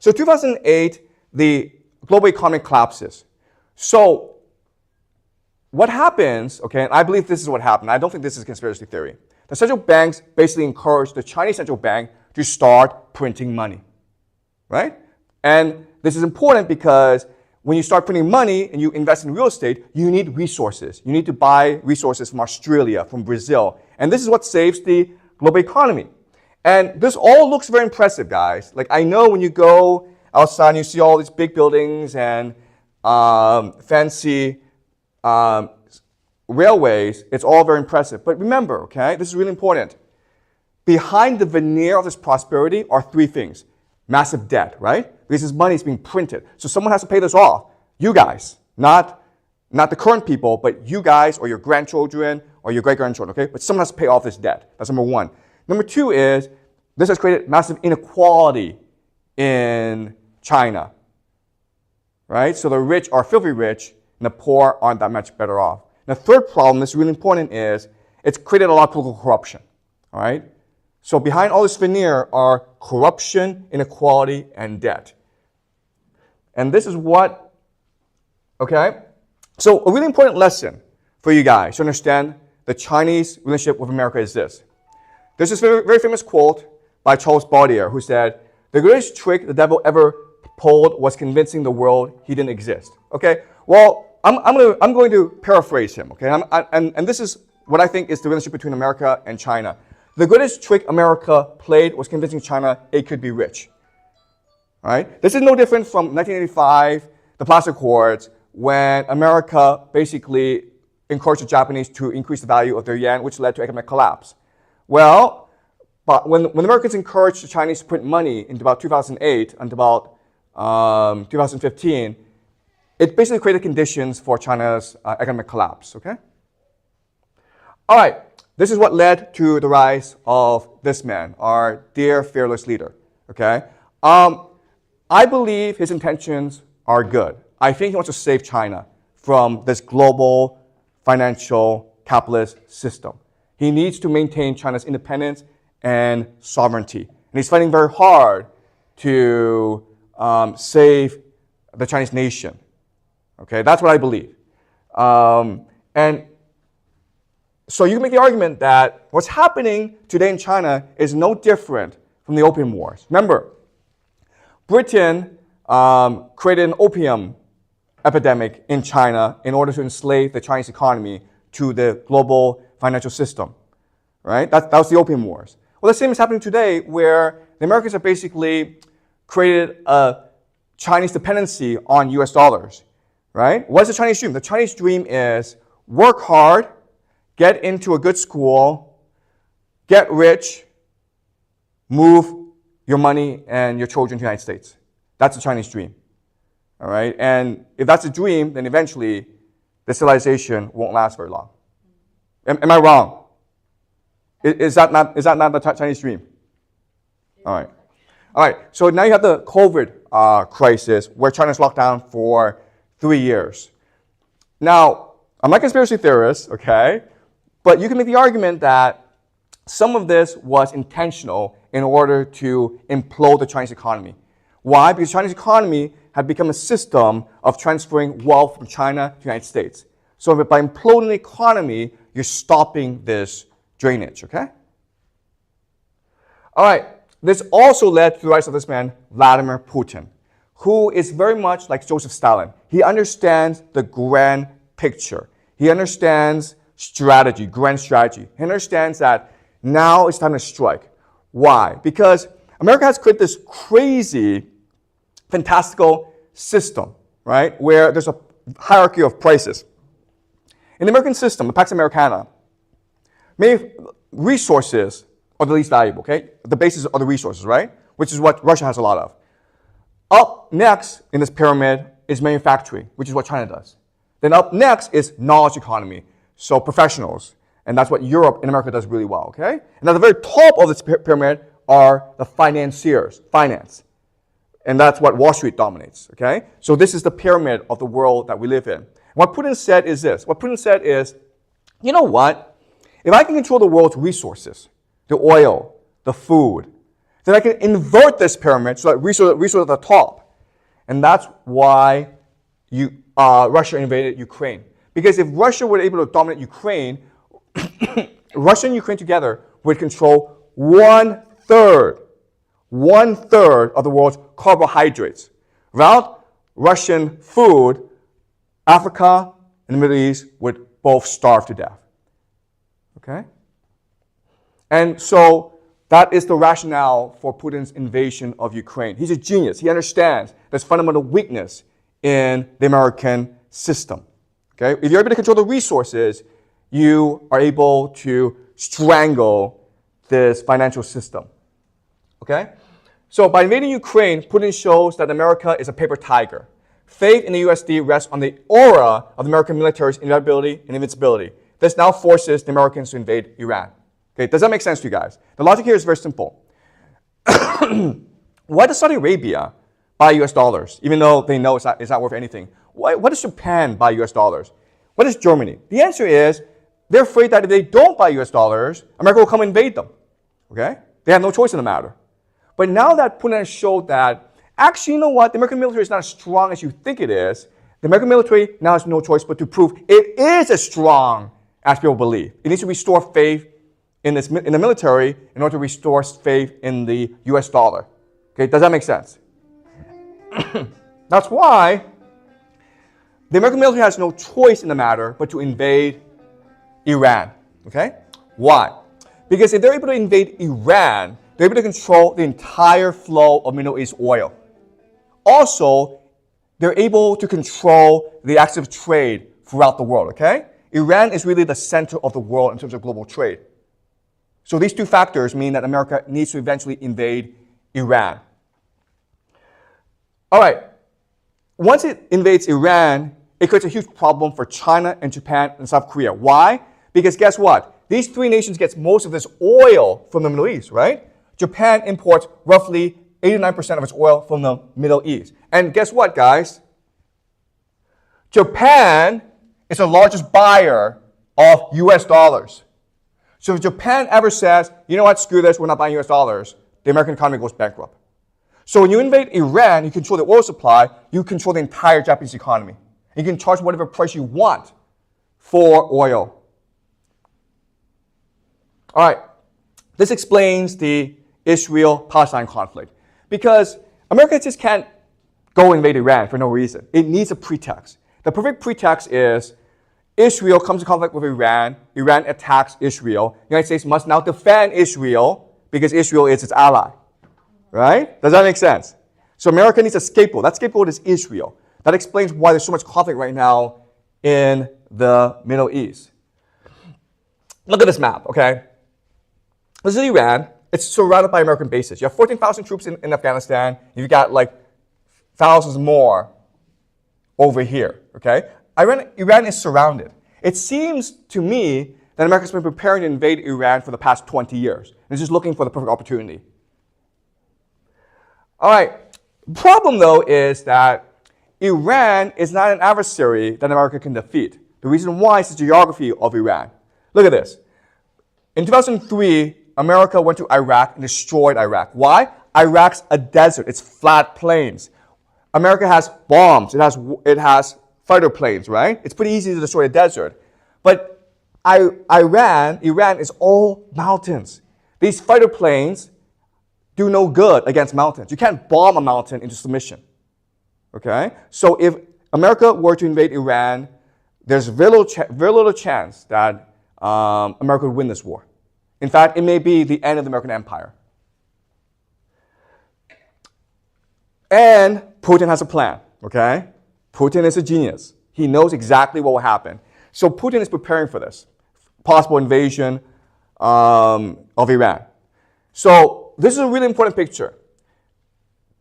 So 2008, the global economy collapses. So what happens, okay, and I believe this is what happened. I don't think this is conspiracy theory. The central banks basically encouraged the Chinese central bank to start printing money, right? And this is important because when you start printing money and you invest in real estate, you need resources. You need to buy resources from Australia, from Brazil. And this is what saves the global economy. And this all looks very impressive, guys. Like, I know when you go outside and you see all these big buildings and fancy railways, it's all very impressive. But remember, okay, this is really important. Behind the veneer of this prosperity are three things. Massive debt, right? Because this money is being printed. So someone has to pay this off. You guys, not the current people, but you guys or your grandchildren or your great-grandchildren, okay? But someone has to pay off this debt. That's number one. Number two is this has created massive inequality in China, right? So the rich are filthy rich and the poor aren't that much better off. And the third problem that's really important is it's created a lot of political corruption, all right? So behind all this veneer are corruption, inequality, and debt. And this is what, okay? So a really important lesson for you guys to understand the Chinese relationship with America is this. There's this very, very famous quote by Charles Baudelaire who said, "The greatest trick the devil ever pulled was convincing the world he didn't exist." Okay? Well, I'm going to paraphrase him, okay? And this is what I think is the relationship between America and China. The greatest trick America played was convincing China it could be rich. All right? This is no different from 1985, the Plaza Accords, when America basically encouraged the Japanese to increase the value of their yen, which led to economic collapse. Well, but when Americans encouraged the Chinese to print money in about 2008 and about 2015, it basically created conditions for China's economic collapse, okay? All right, this is what led to the rise of this man, our dear fearless leader, okay? I believe his intentions are good. I think he wants to save China from this global financial capitalist system. He needs to maintain China's independence and sovereignty. And he's fighting very hard to save the Chinese nation. Okay, that's what I believe. And so you can make the argument that what's happening today in China is no different from the Opium Wars. Remember, Britain created an opium epidemic in China in order to enslave the Chinese economy to the global financial system, right? That was the Opium Wars. Well, the same is happening today where the Americans have basically created a Chinese dependency on US dollars, right? What's the Chinese dream? The Chinese dream is work hard, get into a good school, get rich, move your money and your children to the United States. That's the Chinese dream, all right? And if that's a dream, then eventually the civilization won't last very long. Am I wrong? Is that not the Chinese dream? All right. All right, so now you have the COVID crisis where China's locked down for 3 years. Now, I'm not a conspiracy theorist, okay? But you can make the argument that some of this was intentional in order to implode the Chinese economy. Why? Because the Chinese economy had become a system of transferring wealth from China to the United States. So by imploding the economy, you're stopping this drainage, okay? All right, this also led to the rise of this man, Vladimir Putin, who is very much like Joseph Stalin. He understands the grand picture. He understands strategy, grand strategy. He understands that now it's time to strike. Why? Because America has created this crazy, fantastical system, right, where there's a hierarchy of prices. In the American system, the Pax Americana, many resources are the least valuable, okay? The basis are the resources, right? Which is what Russia has a lot of. Up next in this pyramid is manufacturing, which is what China does. Then up next is knowledge economy, so professionals. And that's what Europe and America does really well, okay? And at the very top of this pyramid are the financiers, finance. And that's what Wall Street dominates, okay? So this is the pyramid of the world that we live in. What Putin said is this. What Putin said is, you know what? If I can control the world's resources, the oil, the food, then I can invert this pyramid so that resource at the top. And that's why Russia invaded Ukraine. Because if Russia were able to dominate Ukraine, Russia and Ukraine together would control one-third of the world's carbohydrates. Without Russian food, Africa and the Middle East would both starve to death. Okay? And so that is the rationale for Putin's invasion of Ukraine. He's a genius. He understands there's fundamental weakness in the American system. Okay? If you're able to control the resources, you are able to strangle this financial system. Okay? So by invading Ukraine, Putin shows that America is a paper tiger. Faith in the USD rests on the aura of the American military's inevitability and invincibility. This now forces the Americans to invade Iran. Okay, does that make sense to you guys? The logic here is very simple. Why does Saudi Arabia buy US dollars, even though they know it's not worth anything? Why does Japan buy US dollars? What is Germany? The answer is they're afraid that if they don't buy US dollars, America will come and invade them. Okay? They have no choice in the matter. But now that Putin has showed that, actually, you know what? The American military is not as strong as you think it is. The American military now has no choice but to prove it is as strong as people believe. It needs to restore faith in the military in order to restore faith in the US dollar. Okay, does that make sense? That's why the American military has no choice in the matter but to invade Iran. Okay? Why? Because if they're able to invade Iran, they're able to control the entire flow of Middle East oil. Also, they're able to control the active trade throughout the world, okay? Iran is really the center of the world in terms of global trade. So these two factors mean that America needs to eventually invade Iran. All right. Once it invades Iran, it creates a huge problem for China and Japan and South Korea. Why? Because guess what? These three nations get most of this oil from the Middle East, right? Japan imports roughly 89% of its oil from the Middle East. And guess what, guys? Japan is the largest buyer of US dollars. So if Japan ever says, you know what, screw this, we're not buying US dollars, the American economy goes bankrupt. So when you invade Iran, you control the oil supply, you control the entire Japanese economy. You can charge whatever price you want for oil. All right, this explains the Israel-Palestine conflict. Because America just can't go invade Iran for no reason. It needs a pretext. The perfect pretext is Israel comes in conflict with Iran. Iran attacks Israel. The United States must now defend Israel because Israel is its ally. Right? Does that make sense? So America needs a scapegoat. That scapegoat is Israel. That explains why there's so much conflict right now in the Middle East. Look at this map, okay? This is Iran. It's surrounded by American bases. You have 14,000 troops in Afghanistan. You've got like thousands more over here, okay? Iran is surrounded. It seems to me that America's been preparing to invade Iran for the past 20 years. It's just looking for the perfect opportunity. All right. The problem, though, is that Iran is not an adversary that America can defeat. The reason why is the geography of Iran. Look at this. In 2003, America went to Iraq and destroyed Iraq. Why? Iraq's a desert. It's flat plains. America has bombs. It has fighter planes, right? It's pretty easy to destroy a desert. But Iran is all mountains. These fighter planes do no good against mountains. You can't bomb a mountain into submission. Okay? So if America were to invade Iran, there's very little chance that America would win this war. In fact, it may be the end of the American empire. And Putin has a plan, okay? Putin is a genius. He knows exactly what will happen. So Putin is preparing for this possible invasion of Iran. So this is a really important picture.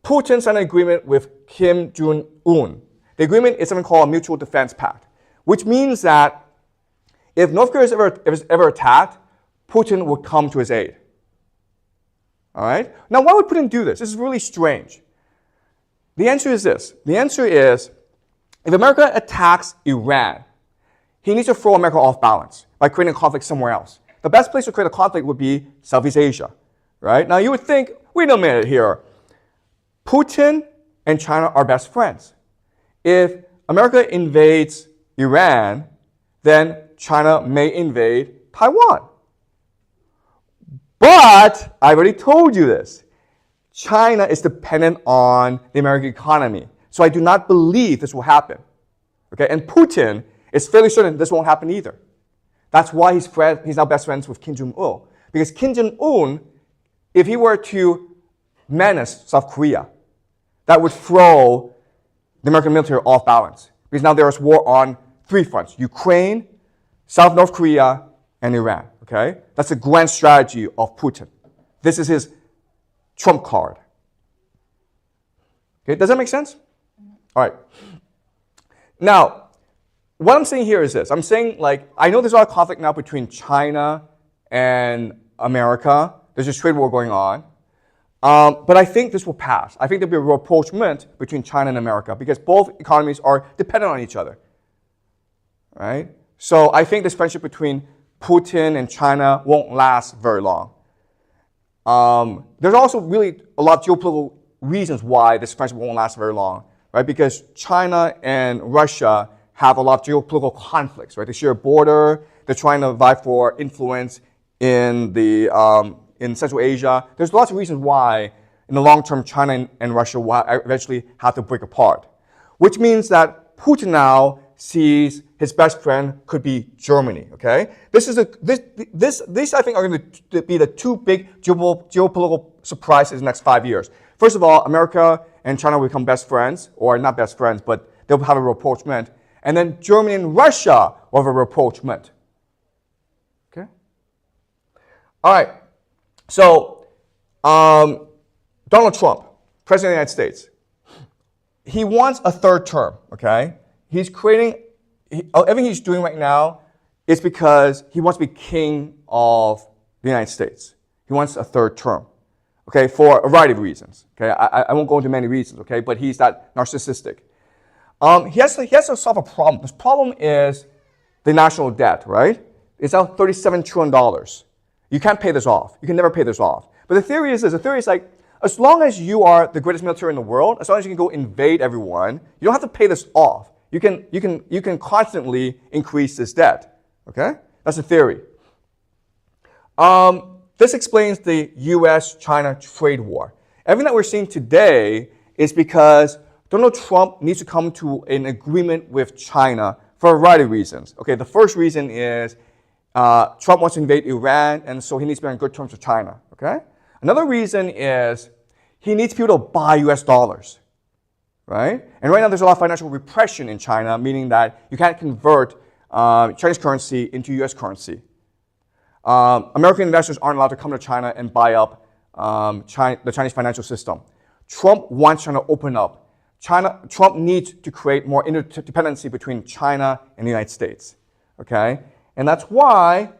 Putin signed an agreement with Kim Jong-un. The agreement is something called a Mutual Defense Pact, which means that if North Korea is ever attacked, Putin would come to his aid. All right? Now, why would Putin do this? This is really strange. The answer is this. The answer is, if America attacks Iran, he needs to throw America off balance by creating a conflict somewhere else. The best place to create a conflict would be Southeast Asia, right? Now, you would think, wait a minute here. Putin and China are best friends. If America invades Iran, then China may invade Taiwan. But I already told you this. China is dependent on the American economy. So I do not believe this will happen. Okay? And Putin is fairly certain this won't happen either. That's why he's now best friends with Kim Jong-un. Because Kim Jong-un, if he were to menace South Korea, that would throw the American military off balance. Because now there is war on 3 fronts: Ukraine, South North Korea, and Iran. Okay? That's the grand strategy of Putin. This is his trump card. Okay, does that make sense? All right. Now, what I'm saying here is this. I'm saying, like, I know there's a lot of conflict now between China and America. There's a trade war going on. But I think this will pass. I think there'll be a rapprochement between China and America because both economies are dependent on each other. Right? So I think this friendship between Putin and China won't last very long. There's also really a lot of geopolitical reasons why this friendship won't last very long, right? Because China and Russia have a lot of geopolitical conflicts, right? They share a border. They're trying to vie for influence in Central Asia. There's lots of reasons why, in the long term, China and Russia will eventually have to break apart, which means that Putin now sees his best friend could be Germany. Okay, these I think are going to be the 2 big geopolitical surprises in the next 5 years. First of all, America and China will become best friends, or not best friends, but they'll have a rapprochement. And then Germany and Russia will have a rapprochement. Okay. All right. So Donald Trump, President of the United States, he wants a 3rd term. Okay. He's creating, everything he's doing right now is because he wants to be king of the United States. He wants a 3rd term, okay, for a variety of reasons. Okay, I won't go into many reasons, okay, but he's that narcissistic. He has to solve a problem. This problem is the national debt, right? It's now $37 trillion. You can't pay this off. You can never pay this off. But the theory is this. The theory is like, as long as you are the greatest military in the world, as long as you can go invade everyone, you don't have to pay this off. You can constantly increase this debt. Okay? That's the theory. This explains the US-China trade war. Everything that we're seeing today is because Donald Trump needs to come to an agreement with China for a variety of reasons. Okay, the first reason is Trump wants to invade Iran, and so he needs to be on good terms with China. Okay? Another reason is he needs people to buy US dollars. Right? And right now there's a lot of financial repression in China, meaning that you can't convert Chinese currency into US currency. American investors aren't allowed to come to China and buy up the Chinese financial system. Trump wants China to open up. Trump needs to create more interdependency between China and the United States. Okay? And that's why,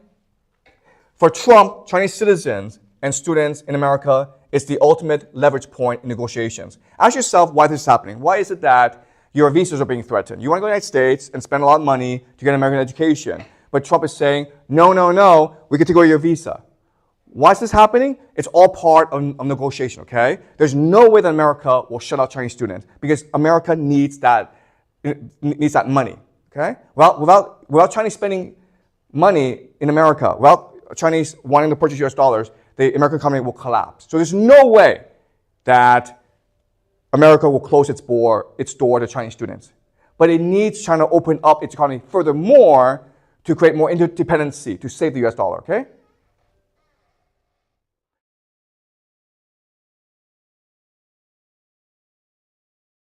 for Trump, Chinese citizens and students in America is the ultimate leverage point in negotiations. Ask yourself why this is happening. Why is it that your visas are being threatened? You want to go to the United States and spend a lot of money to get an American education. But Trump is saying, no, no, no, we get to go to your visa. Why is this happening? It's all part of negotiation, okay? There's no way that America will shut out Chinese students because America needs that money, okay? Well, without Chinese spending money in America, without Chinese wanting to purchase US dollars, the American economy will collapse. So there's no way that America will close its door to Chinese students. But it needs China to open up its economy furthermore to create more interdependency to save the US dollar, okay?